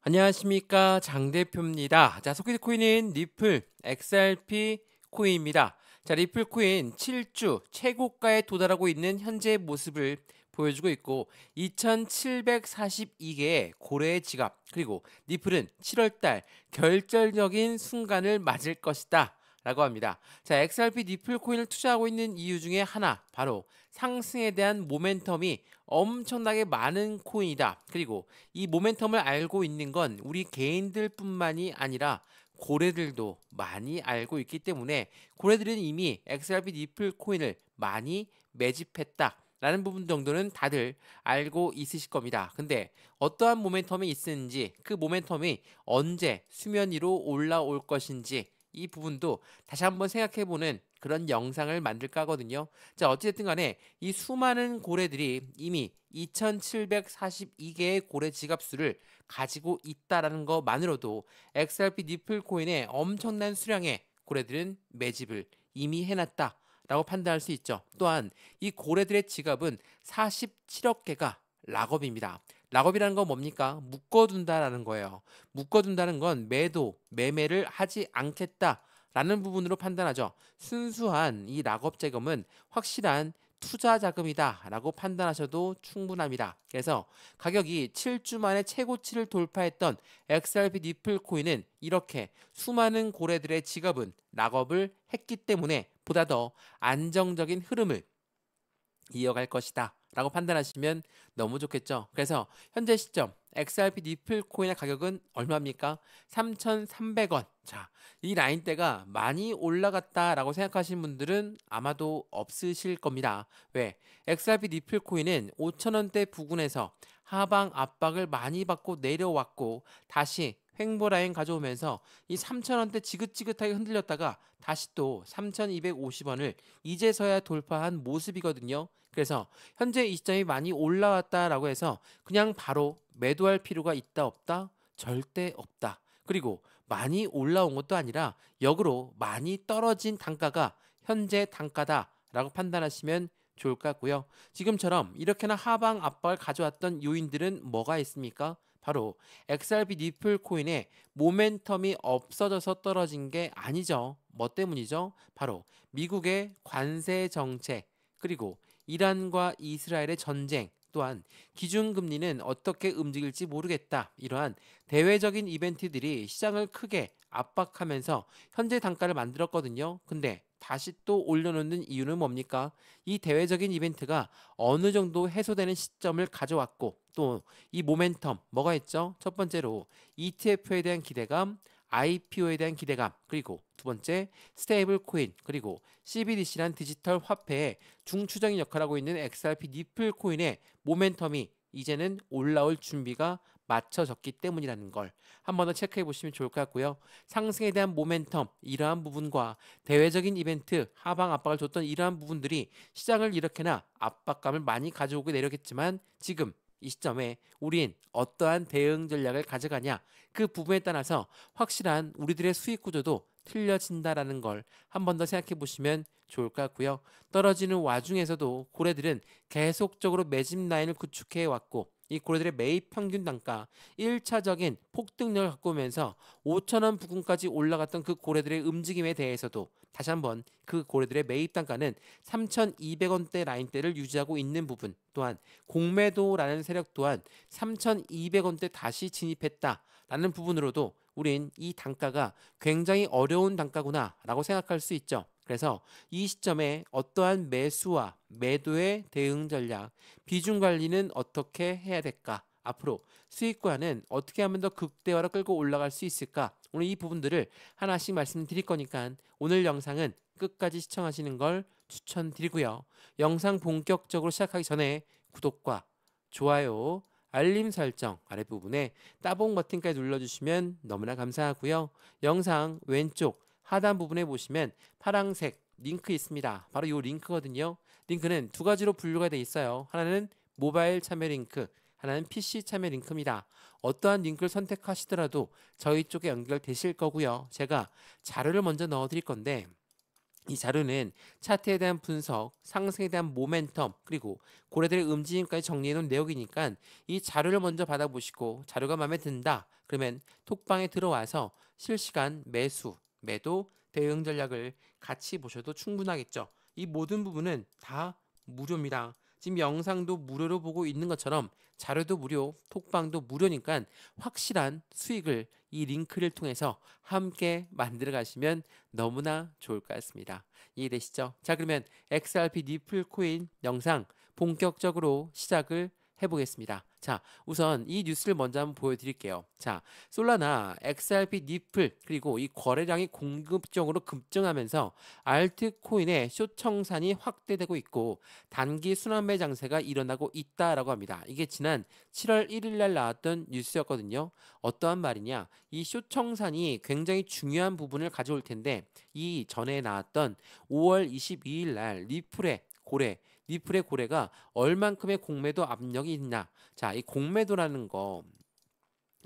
안녕하십니까, 장 대표입니다. 자, 소개팅 코인은 리플 XRP 코인입니다. 자, 리플 코인 7주 최고가에 도달하고 있는 현재 모습을 보여주고 있고 2,742개의 고래의 지갑, 그리고 리플은 7월달 결정적인 순간을 맞을 것이다 라고 합니다. 자, XRP 리플 코인을 투자하고 있는 이유 중에 하나, 바로 상승에 대한 모멘텀이 엄청나게 많은 코인이다. 그리고 이 모멘텀을 알고 있는 건 우리 개인들뿐만이 아니라 고래들도 많이 알고 있기 때문에 고래들은 이미 XRP 리플 코인을 많이 매집했다 라는 부분 정도는 다들 알고 있으실 겁니다. 근데 어떠한 모멘텀이 있는지, 그 모멘텀이 언제 수면 위로 올라올 것인지, 이 부분도 다시 한번 생각해보는 그런 영상을 만들까 하거든요. 자, 어찌됐든 간에 이 수많은 고래들이 이미 2,742개의 고래 지갑수를 가지고 있다라는 것만으로도 XRP 니플 코인의 엄청난 수량의 고래들은 매집을 이미 해놨다 라고 판단할 수 있죠. 또한 이 고래들의 지갑은 47억 개가 락업입니다. 락업이라는 건 뭡니까? 묶어둔다라는 거예요. 묶어둔다는 건 매매를 하지 않겠다라는 부분으로 판단하죠. 순수한 이 락업 자금은 확실한 투자 자금이다라고 판단하셔도 충분합니다. 그래서 가격이 7주 만에 최고치를 돌파했던 XRP 니플 코인은 이렇게 수많은 고래들의 지갑은 락업을 했기 때문에 보다 더 안정적인 흐름을 이어갈 것이다 라고 판단하시면 너무 좋겠죠. 그래서 현재 시점 XRP 니플 코인의 가격은 얼마입니까? 3,300원. 자, 이 라인대가 많이 올라갔다라고 생각하시는 분들은 아마도 없으실 겁니다. 왜? XRP 니플 코인은 5,000원대 부근에서 하방 압박을 많이 받고 내려왔고 다시 횡보 라인 가져오면서 이 3,000원대 지긋지긋하게 흔들렸다가 다시 또 3,250원을 이제서야 돌파한 모습이거든요. 그래서 현재 이 시점이 많이 올라왔다라고 해서 그냥 바로 매도할 필요가 있다 없다? 절대 없다. 그리고 많이 올라온 것도 아니라 역으로 많이 떨어진 단가가 현재 단가다라고 판단하시면 좋을 것 같고요. 지금처럼 이렇게나 하방 압박을 가져왔던 요인들은 뭐가 있습니까? 바로 XRP 니플 코인의 모멘텀이 없어져서 떨어진 게 아니죠. 뭐 때문이죠? 바로 미국의 관세 정책, 그리고 이란과 이스라엘의 전쟁, 또한 기준금리는 어떻게 움직일지 모르겠다. 이러한 대외적인 이벤트들이 시장을 크게 압박하면서 현재 단가를 만들었거든요. 근데 다시 또 올려놓는 이유는 뭡니까? 이 대외적인 이벤트가 어느 정도 해소되는 시점을 가져왔고, 또 이 모멘텀 뭐가 있죠? 첫 번째로 ETF에 대한 기대감, IPO에 대한 기대감, 그리고 두 번째 스테이블 코인, 그리고 CBDC란 디지털 화폐의 중추적인 역할을 하고 있는 XRP 니플 코인의 모멘텀이 이제는 올라올 준비가 맞춰졌기 때문이라는 걸 한 번 더 체크해 보시면 좋을 것 같고요. 상승에 대한 모멘텀, 이러한 부분과 대외적인 이벤트, 하방 압박을 줬던 이러한 부분들이 시장을 이렇게나 압박감을 많이 가져오고 내렸겠지만, 지금 이 시점에 우린 어떠한 대응 전략을 가져가냐, 그 부분에 따라서 확실한 우리들의 수익 구조도 틀려진다라는 걸 한 번 더 생각해 보시면 좋을 것 같고요. 떨어지는 와중에서도 고래들은 계속적으로 매집 라인을 구축해 왔고, 이 고래들의 매입 평균 단가 1차적인 폭등력을 갖고 오면서 5,000원 부근까지 올라갔던 그 고래들의 움직임에 대해서도 다시 한번 그 고래들의 매입 단가는 3,200원대 라인대를 유지하고 있는 부분, 또한 공매도라는 세력 또한 3,200원대 다시 진입했다라는 부분으로도 우린 이 단가가 굉장히 어려운 단가구나 라고 생각할 수 있죠. 그래서 이 시점에 어떠한 매수와 매도의 대응 전략, 비중 관리는 어떻게 해야 될까? 앞으로 수익과는 어떻게 하면 더 극대화로 끌고 올라갈 수 있을까? 오늘 이 부분들을 하나씩 말씀드릴 거니까 오늘 영상은 끝까지 시청하시는 걸 추천드리고요. 영상 본격적으로 시작하기 전에 구독과 좋아요, 알림 설정 아랫부분에 따봉 버튼까지 눌러주시면 너무나 감사하고요. 영상 왼쪽 하단 부분에 보시면 파란색 링크 있습니다. 바로 이 링크거든요. 링크는 두 가지로 분류가 되어 있어요. 하나는 모바일 참여 링크, 하나는 PC 참여 링크입니다. 어떠한 링크를 선택하시더라도 저희 쪽에 연결되실 거고요. 제가 자료를 먼저 넣어 드릴 건데, 이 자료는 차트에 대한 분석, 상승에 대한 모멘텀, 그리고 고래들의 움직임까지 정리해 놓은 내용이니까 이 자료를 먼저 받아보시고 자료가 마음에 든다. 그러면 톡방에 들어와서 실시간 매수, 매도, 대응 전략을 같이 보셔도 충분하겠죠. 이 모든 부분은 다 무료입니다. 지금 영상도 무료로 보고 있는 것처럼 자료도 무료, 톡방도 무료니까 확실한 수익을 이 링크를 통해서 함께 만들어 가시면 너무나 좋을 것 같습니다. 이해되시죠? 자, 그러면 XRP 니플 코인 영상 본격적으로 시작을 해보겠습니다. 자, 우선 이 뉴스를 먼저 한번 보여드릴게요. 자, 솔라나, XRP 니플 그리고 이 거래량이 공급적으로 급증하면서 알트코인의 숏 청산이 확대되고 있고 단기 순환매 장세가 일어나고 있다라고 합니다. 이게 지난 7월 1일 날 나왔던 뉴스였거든요. 어떠한 말이냐? 이 숏 청산이 굉장히 중요한 부분을 가져올 텐데 이 전에 나왔던 5월 22일 날 니플의 고래가 얼만큼의 공매도 압력이 있나? 자, 이 공매도라는 거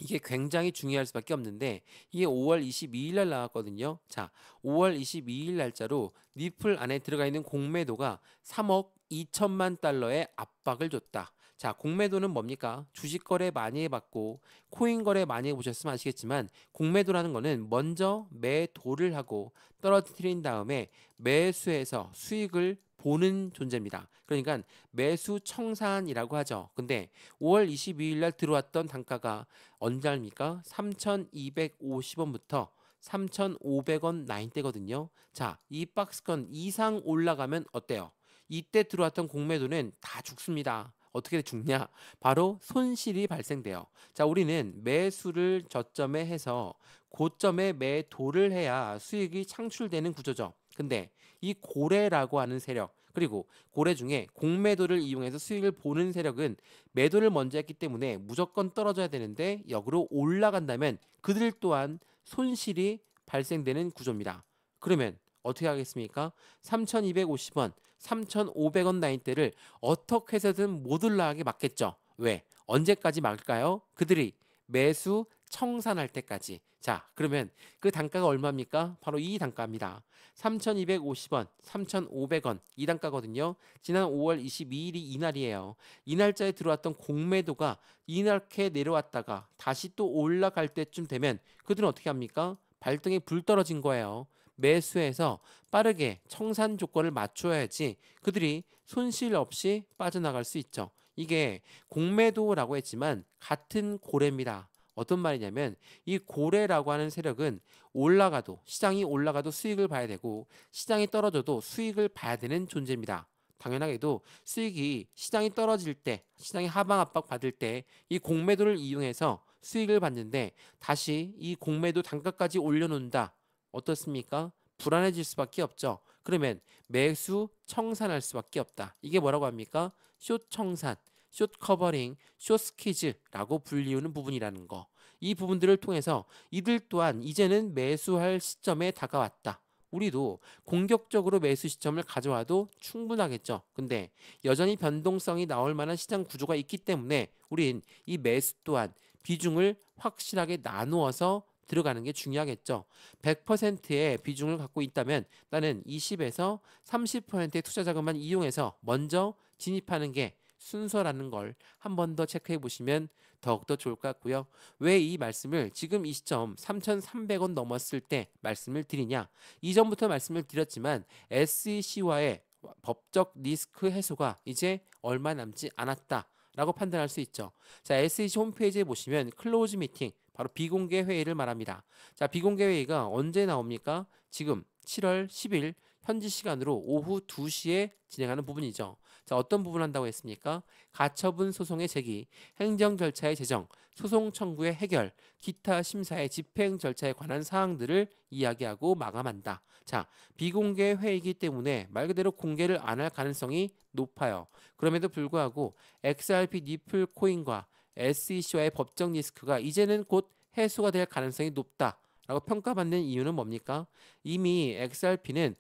이게 굉장히 중요할 수밖에 없는데 이게 5월 22일 날 나왔거든요. 자, 5월 22일 날짜로 니플 안에 들어가 있는 공매도가 3억 2천만 달러의 압박을 줬다. 자, 공매도는 뭡니까? 주식 거래 많이 해봤고 코인 거래 많이 해보셨으면 아시겠지만 공매도라는 거는 먼저 매도를 하고 떨어뜨린 다음에 매수해서 수익을 보는 존재입니다. 그러니까 매수 청산이라고 하죠. 근데 5월 22일 날 들어왔던 단가가 언제 합니까? 3,250원부터 3,500원 나인대거든요. 자, 이 박스권 이상 올라가면 어때요? 이때 들어왔던 공매도는 다 죽습니다. 어떻게 죽냐? 바로 손실이 발생돼요. 자, 우리는 매수를 저점에 해서 고점에 매도를 해야 수익이 창출되는 구조죠. 근데 이 고래라고 하는 세력, 그리고 고래 중에 공매도를 이용해서 수익을 보는 세력은 매도를 먼저 했기 때문에 무조건 떨어져야 되는데 역으로 올라간다면 그들 또한 손실이 발생되는 구조입니다. 그러면 어떻게 하겠습니까? 3,250원, 3,500원 라인대를 어떻게 해서든 못 올라가게 막겠죠. 왜? 언제까지 막을까요? 그들이 매수 청산할 때까지. 자, 그러면 그 단가가 얼마입니까? 바로 이 단가입니다. 3,250원, 3,500원 이 단가거든요. 지난 5월 22일이 이날이에요. 이 날짜에 들어왔던 공매도가 이렇게 내려왔다가 다시 또 올라갈 때쯤 되면 그들은 어떻게 합니까? 발등에 불 떨어진 거예요. 매수해서 빠르게 청산 조건을 맞춰야지 그들이 손실 없이 빠져나갈 수 있죠. 이게 공매도라고 했지만 같은 고래입니다. 어떤 말이냐면 이 고래라고 하는 세력은 올라가도 시장이 올라가도 수익을 봐야 되고 시장이 떨어져도 수익을 봐야 되는 존재입니다. 당연하게도 수익이 시장이 떨어질 때, 시장이 하방 압박 받을 때 이 공매도를 이용해서 수익을 받는데 다시 이 공매도 단가까지 올려놓는다. 어떻습니까? 불안해질 수밖에 없죠. 그러면 매수 청산할 수밖에 없다. 이게 뭐라고 합니까? 숏 청산, 숏 커버링, 숏 스퀴즈라고 불리우는 부분이라는 거. 이 부분들을 통해서 이들 또한 이제는 매수할 시점에 다가왔다. 우리도 공격적으로 매수 시점을 가져와도 충분하겠죠. 근데 여전히 변동성이 나올 만한 시장 구조가 있기 때문에 우린 이 매수 또한 비중을 확실하게 나누어서 들어가는 게 중요하겠죠. 100%의 비중을 갖고 있다면 나는 20에서 30%의 투자 자금만 이용해서 먼저 진입하는 게 순서라는 걸 한 번 더 체크해 보시면 더욱더 좋을 것 같고요. 왜 이 말씀을 지금 이 시점 3,300원 넘었을 때 말씀을 드리냐? 이전부터 말씀을 드렸지만 SEC와의 법적 리스크 해소가 이제 얼마 남지 않았다. 라고 판단할 수 있죠. 자, SEC 홈페이지에 보시면 클로즈 미팅, 바로 비공개 회의를 말합니다. 자, 비공개 회의가 언제 나옵니까? 지금 7월 10일 현지 시간으로 오후 2시에 진행하는 부분이죠. 자, 어떤 부분을 한다고 했습니까? 가처분 소송의 제기, 행정 절차의 제정, 소송 청구의 해결, 기타 심사의 집행 절차에 관한 사항들을 이야기하고 마감한다. 자, 비공개 회의이기 때문에 말 그대로 공개를 안 할 가능성이 높아요. 그럼에도 불구하고 XRP 니플 코인과 SEC와의 법적 리스크가 이제는 곧 해소가 될 가능성이 높다라고 평가받는 이유는 뭡니까? 이미 XRP는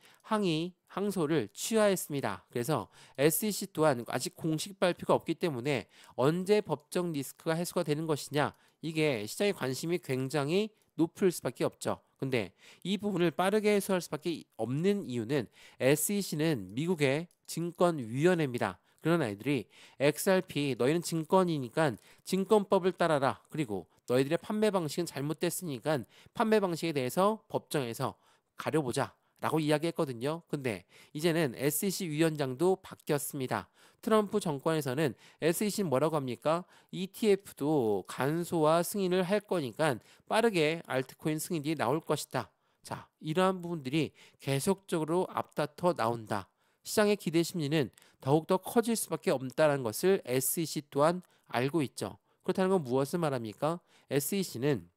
항소를 취하했습니다. 그래서 SEC 또한 아직 공식 발표가 없기 때문에 언제 법적 리스크가 해소가 되는 것이냐, 이게 시장의 관심이 굉장히 높을 수밖에 없죠. 근데 이 부분을 빠르게 해소할 수밖에 없는 이유는 SEC는 미국의 증권위원회입니다. 그런 아이들이 XRP 너희는 증권이니까 증권법을 따라라. 그리고 너희들의 판매 방식은 잘못됐으니까 판매 방식에 대해서 법정에서 가려보자. 라고 이야기했거든요. 근데 이제는 SEC 위원장도 바뀌었습니다. 트럼프 정권에서는 SEC는 뭐라고 합니까? ETF도 간소화 승인을 할 거니까 빠르게 알트코인 승인이 나올 것이다. 자, 이러한 부분들이 계속적으로 앞다퉈 나온다. 시장의 기대 심리는 더욱더 커질 수밖에 없다는 것을 SEC 또한 알고 있죠. 그렇다는 건 무엇을 말합니까? SEC는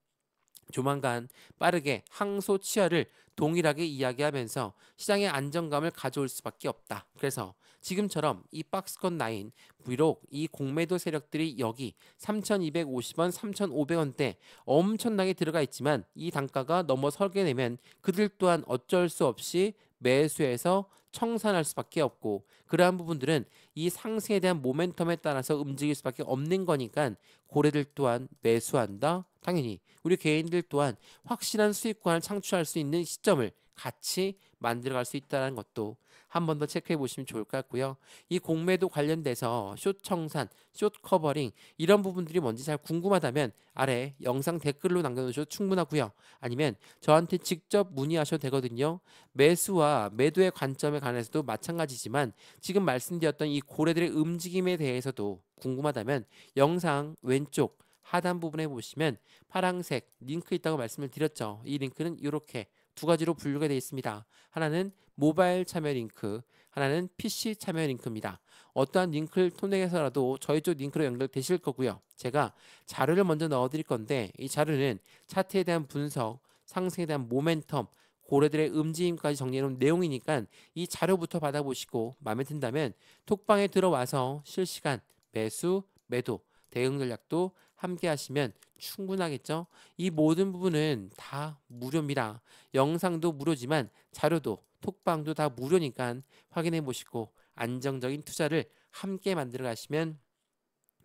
조만간 빠르게 항소 취하를 동일하게 이야기하면서 시장의 안정감을 가져올 수밖에 없다. 그래서 지금처럼 이 박스권 9 비록 이 공매도 세력들이 여기 3,250원, 3,500원대 엄청나게 들어가 있지만 이 단가가 넘어서게 되면 그들 또한 어쩔 수 없이 매수해서 청산할 수밖에 없고 그러한 부분들은 이 상승에 대한 모멘텀에 따라서 움직일 수밖에 없는 거니까 고래들 또한 매수한다. 당연히 우리 개인들 또한 확실한 수익권을 창출할 수 있는 시점을 같이 만들어갈 수 있다는 것도 한 번 더 체크해 보시면 좋을 것 같고요. 이 공매도 관련돼서 숏 청산, 숏 커버링 이런 부분들이 뭔지 잘 궁금하다면 아래 영상 댓글로 남겨놓으셔도 충분하고요. 아니면 저한테 직접 문의하셔도 되거든요. 매수와 매도의 관점에 관해서도 마찬가지지만 지금 말씀드렸던 이 고래들의 움직임에 대해서도 궁금하다면 영상 왼쪽 하단 부분에 보시면 파란색 링크 있다고 말씀을 드렸죠. 이 링크는 이렇게 두 가지로 분류가 되어 있습니다. 하나는 모바일 참여 링크, 하나는 PC 참여 링크입니다. 어떠한 링크를 통해서라도 저희 쪽 링크로 연결되실 거고요. 제가 자료를 먼저 넣어드릴 건데 이 자료는 차트에 대한 분석, 상승에 대한 모멘텀, 고래들의 움직임까지 정리해놓은 내용이니까 이 자료부터 받아보시고 마음에 든다면 톡방에 들어와서 실시간 매수, 매도, 대응 전략도 함께 하시면 충분하겠죠. 이 모든 부분은 다 무료입니다. 영상도 무료지만 자료도 톡방도 다 무료니까 확인해 보시고 안정적인 투자를 함께 만들어 가시면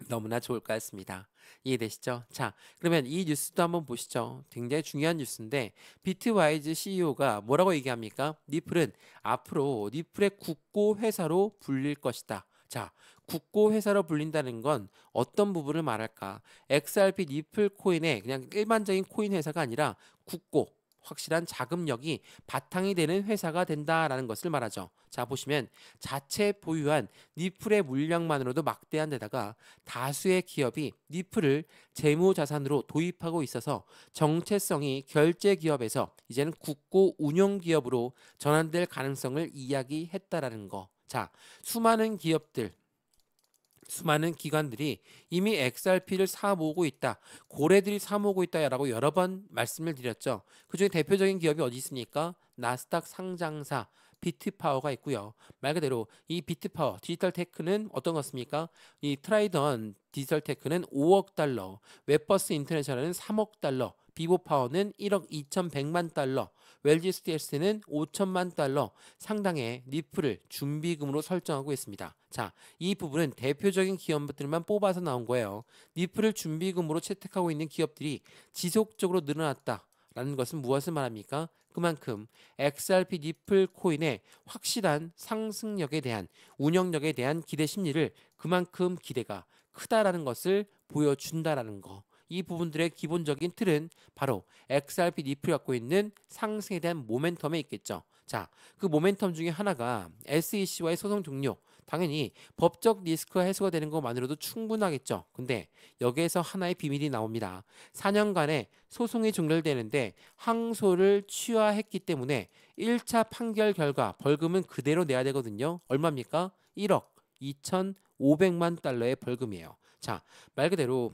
너무나 좋을 것 같습니다. 이해되시죠? 자, 그러면 이 뉴스도 한번 보시죠. 굉장히 중요한 뉴스인데 비트와이즈 CEO가 뭐라고 얘기합니까? 니플은 앞으로 니플의 국고 회사로 불릴 것이다. 자, 국고 회사로 불린다는 건 어떤 부분을 말할까? XRP 니플 코인의 그냥 일반적인 코인 회사가 아니라 국고 확실한 자금력이 바탕이 되는 회사가 된다라는 것을 말하죠. 자, 보시면 자체 보유한 니플의 물량만으로도 막대한 데다가 다수의 기업이 니플을 재무자산으로 도입하고 있어서 정체성이 결제 기업에서 이제는 국고 운영 기업으로 전환될 가능성을 이야기했다라는 거. 자, 수많은 기업들 수많은 기관들이 이미 XRP를 사 모으고 있다. 고래들이 사 모으고 있다라고 여러 번 말씀을 드렸죠. 그중에 대표적인 기업이 어디 있습니까? 나스닥 상장사 비트파워가 있고요. 말 그대로 이 비트파워 디지털 테크는 어떤 것입니까? 이 트라이던 디지털 테크는 5억 달러, 웹버스 인터내셔널은 3억 달러, 비보파워는 1억 2,100만 달러, 웰지 스티엘스는 5천만 달러 상당의 니플을 준비금으로 설정하고 있습니다. 자, 이 부분은 대표적인 기업들만 뽑아서 나온 거예요. 니플을 준비금으로 채택하고 있는 기업들이 지속적으로 늘어났다라는 것은 무엇을 말합니까? 그만큼 XRP 니플 코인의 확실한 상승력에 대한 운영력에 대한 기대 심리를 그만큼 기대가 크다라는 것을 보여준다라는 거. 이 부분들의 기본적인 틀은 바로 XRP 니플이 갖고 있는 상승에 대한 모멘텀에 있겠죠. 자, 그 모멘텀 중에 하나가 SEC와의 소송 종료. 당연히 법적 리스크가 해소가 되는 것만으로도 충분하겠죠. 근데 여기에서 하나의 비밀이 나옵니다. 4년간의 소송이 종결되는데 항소를 취하했기 때문에 1차 판결 결과 벌금은 그대로 내야 되거든요. 얼마입니까? 1억 2,500만 달러의 벌금이에요. 자, 말 그대로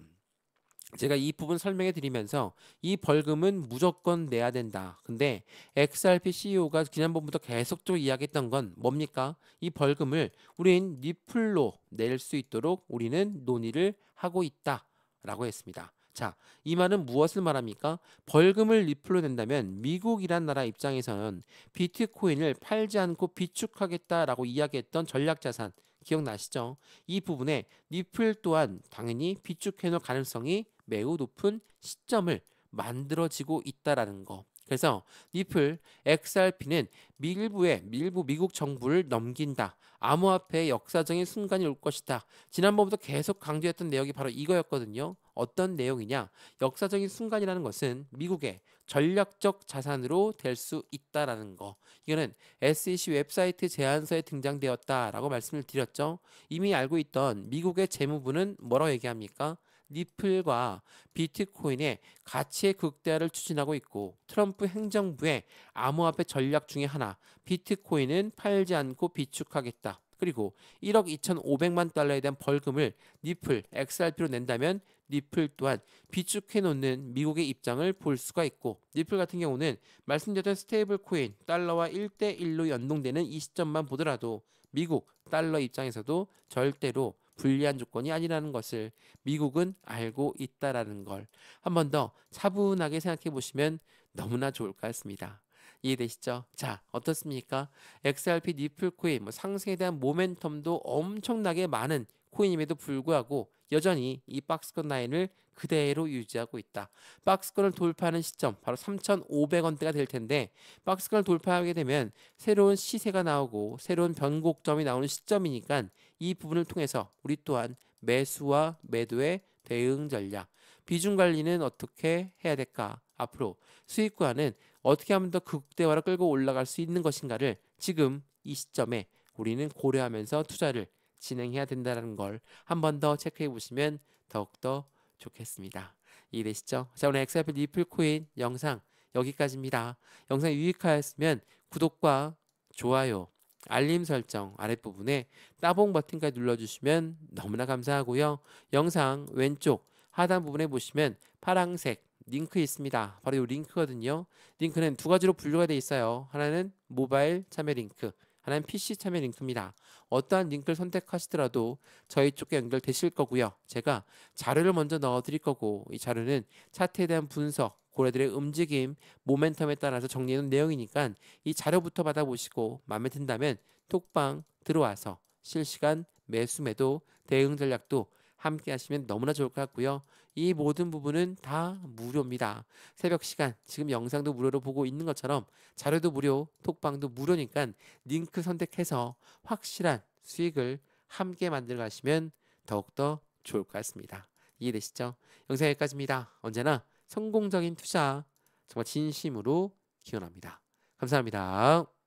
제가 이 부분 설명해 드리면서 이 벌금은 무조건 내야 된다. 근데 XRP CEO가 지난번부터 계속적으로 이야기했던 건 뭡니까? 이 벌금을 우린 리플로 낼 수 있도록 우리는 논의를 하고 있다라고 했습니다. 자, 이 말은 무엇을 말합니까? 벌금을 리플로 낸다면 미국이란 나라 입장에서는 비트코인을 팔지 않고 비축하겠다라고 이야기했던 전략자산 기억나시죠? 이 부분에 리플 또한 당연히 비축해 놓을 가능성이 매우 높은 시점을 만들어지고 있다라는 거. 그래서 니플 XRP는 일부 미국 정부를 넘긴다. 암호화폐의 역사적인 순간이 올 것이다. 지난번부터 계속 강조했던 내용이 바로 이거였거든요. 어떤 내용이냐? 역사적인 순간이라는 것은 미국의 전략적 자산으로 될 수 있다라는 거. 이거는 SEC 웹사이트 제안서에 등장되었다라고 말씀을 드렸죠. 이미 알고 있던 미국의 재무부는 뭐라고 얘기합니까? 니플과 비트코인의 가치의 극대화를 추진하고 있고 트럼프 행정부의 암호화폐 전략 중에 하나 비트코인은 팔지 않고 비축하겠다. 그리고 1억 2,500만 달러에 대한 벌금을 니플 XRP로 낸다면 니플 또한 비축해 놓는 미국의 입장을 볼 수가 있고 니플 같은 경우는 말씀드렸던 스테이블 코인 달러와 1대1로 연동되는 이 시점만 보더라도 미국 달러 입장에서도 절대로 불리한 조건이 아니라는 것을 미국은 알고 있다라는 걸 한 번 더 차분하게 생각해 보시면 너무나 좋을 것 같습니다. 이해되시죠? 자, 어떻습니까? XRP 니플 코인 상승에 대한 모멘텀도 엄청나게 많은 코인임에도 불구하고 여전히 이 박스권 라인을 그대로 유지하고 있다. 박스권을 돌파하는 시점 바로 3,500원대가 될 텐데 박스권을 돌파하게 되면 새로운 시세가 나오고 새로운 변곡점이 나오는 시점이니까 이 부분을 통해서 우리 또한 매수와 매도의 대응 전략, 비중 관리는 어떻게 해야 될까? 앞으로 수익 구간은 어떻게 하면 더 극대화로 끌고 올라갈 수 있는 것인가를 지금 이 시점에 우리는 고려하면서 투자를 진행해야 된다는 걸 한 번 더 체크해 보시면 더욱더 좋겠습니다. 이해되시죠? 자, 오늘 XRP 리플 코인 영상 여기까지입니다. 영상이 유익하였으면 구독과 좋아요, 알림 설정 아랫부분에 따봉 버튼까지 눌러주시면 너무나 감사하고요. 영상 왼쪽 하단 부분에 보시면 파란색 링크 있습니다. 바로 이 링크거든요. 링크는 두 가지로 분류가 되어 있어요. 하나는 모바일 참여 링크, 하나는 PC 참여 링크입니다. 어떠한 링크를 선택하시더라도 저희 쪽에 연결되실 거고요. 제가 자료를 먼저 넣어 드릴 거고 이 자료는 차트에 대한 분석, 고래들의 움직임, 모멘텀에 따라서 정리해 놓은 내용이니까 이 자료부터 받아보시고 마음에 든다면 톡방 들어와서 실시간 매수 매도 대응 전략도 함께 하시면 너무나 좋을 것 같고요. 이 모든 부분은 다 무료입니다. 새벽 시간 지금 영상도 무료로 보고 있는 것처럼 자료도 무료, 톡방도 무료니까 링크 선택해서 확실한 수익을 함께 만들어 가시면 더욱더 좋을 것 같습니다. 이해되시죠? 영상 여기까지입니다. 언제나 성공적인 투자 정말 진심으로 기원합니다. 감사합니다.